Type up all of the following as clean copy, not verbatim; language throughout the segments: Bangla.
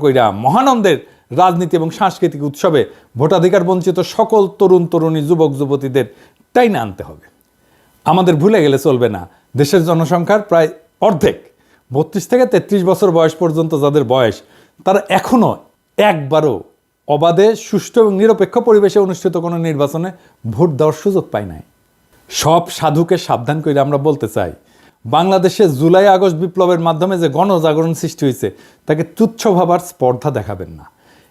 কইরা মহানন্দের রাজনীতি এবং সাংস্কৃতিক উৎসবে ভোটাধিকার বঞ্চিত সকল তরুণ তরুণী যুবক যুবতীদের টাইনা আনতে হবে। আমাদের ভুলে গেলে চলবে না, দেশের জনসংখ্যার প্রায় অর্ধেক 32 থেকে 33 বছর বয়স পর্যন্ত যাদের বয়স, তারা এখনও একবারও অবাধে সুষ্ঠু এবং নিরপেক্ষ পরিবেশে অনুষ্ঠিত কোনো নির্বাচনে ভোট দেওয়ার সুযোগ পায় নাই। সব সাধুকে সাবধান করে আমরা বলতে চাই, বাংলাদেশে জুলাই আগস্ট বিপ্লবের মাধ্যমে যে গণজাগরণ সৃষ্টি হয়েছে তাকে তুচ্ছ ভাবার স্পর্ধা দেখাবেন না।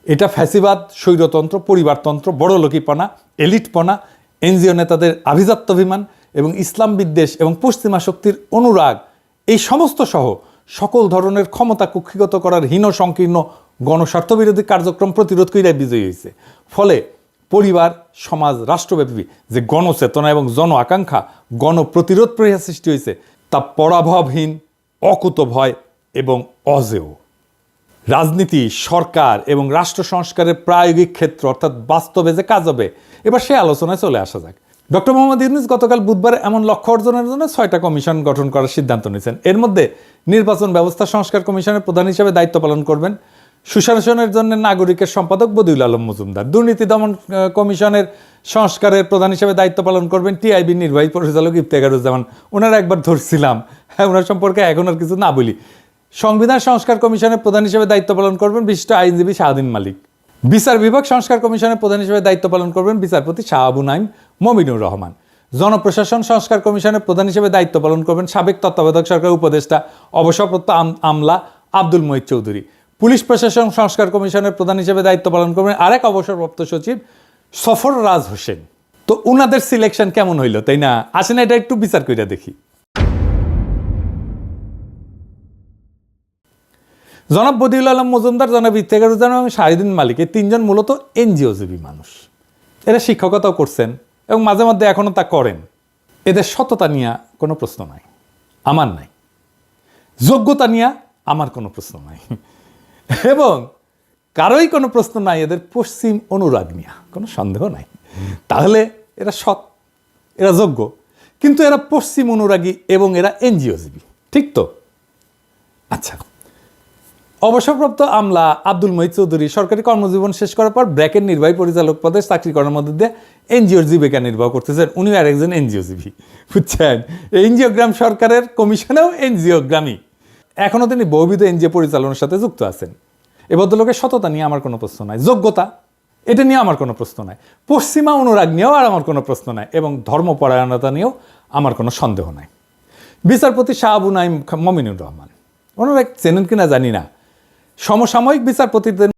এটা ফ্যাসিবাদ, স্বৈরতন্ত্র, পরিবারতন্ত্র, বড়লোকিপনা, এলিটপনা, এনজিও নেতাদের আভিজাত্যাভিমান এবং ইসলাম বিদ্বেষ এবং পশ্চিমা শক্তির অনুরাগ, এই সমস্ত সহ সকল ধরনের ক্ষমতা কুক্ষিগত করার হীন সংকীর্ণ গণস্বার্থবিরোধী কার্যক্রম প্রতিরোধ কইরা বিজয়ী হয়েছে। ফলে পরিবার, সমাজ, রাষ্ট্রব্যাপী যে গণচেতনা এবং জন আকাঙ্ক্ষা, গণপ্রতিরোধ প্রয়াস সৃষ্টি হয়েছে তা পরাভবহীন, অকুতভয় এবং অজেয়। রাজনীতি, সরকার এবং রাষ্ট্র সংস্কারের প্রায়োগিক ক্ষেত্র অর্থাৎ বাস্তবে যে কাজ হবে, এবার সে আলোচনায় চলে আসা যাক। ডক্টর মোহাম্মদ ইউনূস গতকাল বুধবার এমন লক্ষ্য অর্জনের জন্য 6টা কমিশন গঠন করার সিদ্ধান্ত নিয়েছেন। এর মধ্যে নির্বাচন ব্যবস্থা সংস্কার কমিশনের প্রধান হিসেবে দায়িত্ব পালন করবেন সুশাসনের জন্য নাগরিকের সম্পাদক বদিউল আলম মজুমদার। দুর্নীতি দমন কমিশনের সংস্কারের প্রধান হিসেবে দায়িত্ব পালন করবেন টিআইবির নির্বাহী পরিচালক ইফতেখারুজ্জামান। ওনারা একবার ধরছিলাম, ওনার সম্পর্কে এখন আর কিছু না বলি। সংবিধান সংস্কার কমিশনের প্রধান হিসেবে দায়িত্ব পালন করবেন বিশিষ্ট আইনজীবী শাহদিন মালিক। বিচার বিভাগ সংস্কার কমিশনের প্রধান হিসেবে দায়িত্ব পালন করবেন বিচারপতি শাহ আবু নাইম মমিনুর রহমান। জনপ্রশাসন সংস্কার কমিশনের প্রধান হিসেবে দায়িত্ব পালন করবেন সাবেক তত্ত্বাবধায়ক সরকার উপদেষ্টা অবসরপ্রাপ্ত আমলা আব্দুল মহিদ চৌধুরী। পুলিশ প্রশাসন সংস্কার কমিশনের প্রধান হিসেবে দায়িত্ব পালন করবেন আরেক অবসরপ্রাপ্ত সচিব সফররাজ হোসেন। তো উনাদের সিলেকশন কেমন হইল, তাই না? আসেন এটা একটু বিচার কইরা দেখি। জনাব বদিউল আলম মজুমদার, জনাব ইফতেখারুজ্জামান এবং শাহদিন মালিক, এই তিনজন মূলত এনজিওজীবী মানুষ। এরা শিক্ষকতাও করছেন এবং মাঝে মধ্যে এখনও তা করেন। এদের সততা নিয়ে কোনো প্রশ্ন নাই, আমার নাই। যোগ্যতা নিয়ে আমার কোনো প্রশ্ন নাই, এবং কারোই কোনো প্রশ্ন নাই এদের পশ্চিম অনুরাগ নিয়ে, কোনো সন্দেহ নাই। তাহলে এরা সৎ, এরা যোগ্য, কিন্তু এরা পশ্চিম অনুরাগী এবং এরা এনজিওজীবী, ঠিক তো? আচ্ছা, অবসরপ্রাপ্ত আমলা আব্দুল মহিদ চৌধুরী সরকারি কর্মজীবন শেষ করার পর ব্র্যাকের নির্বাহী পরিচালক পদে চাকরি করার মধ্যে দিয়ে এনজিওর জীবিকা নির্বাহ করতেছেন। উনিও আর একজন এনজিওজীবী, বুঝছেন? এনজিওগ্রাম সরকারের কমিশনেও এনজিওগ্রামী। এখনও তিনি বহুবিধ এনজিও পরিচালনার সাথে যুক্ত আছেন। এ ভদ্রলোকের সততা নিয়ে আমার কোনো প্রশ্ন নাই, যোগ্যতা এটা নিয়ে আমার কোনো প্রশ্ন নাই, পশ্চিমা অনুরাগ নিয়েও আর আমার কোনো প্রশ্ন নাই, এবং ধর্মপরায়ণতা নিয়েও আমার কোনো সন্দেহ নাই। বিচারপতি শাহ আবু নাইম মমিনুর রহমান, ওনারা চেনেন কিনা জানি না, সমসাময়িক বিচারপতিদের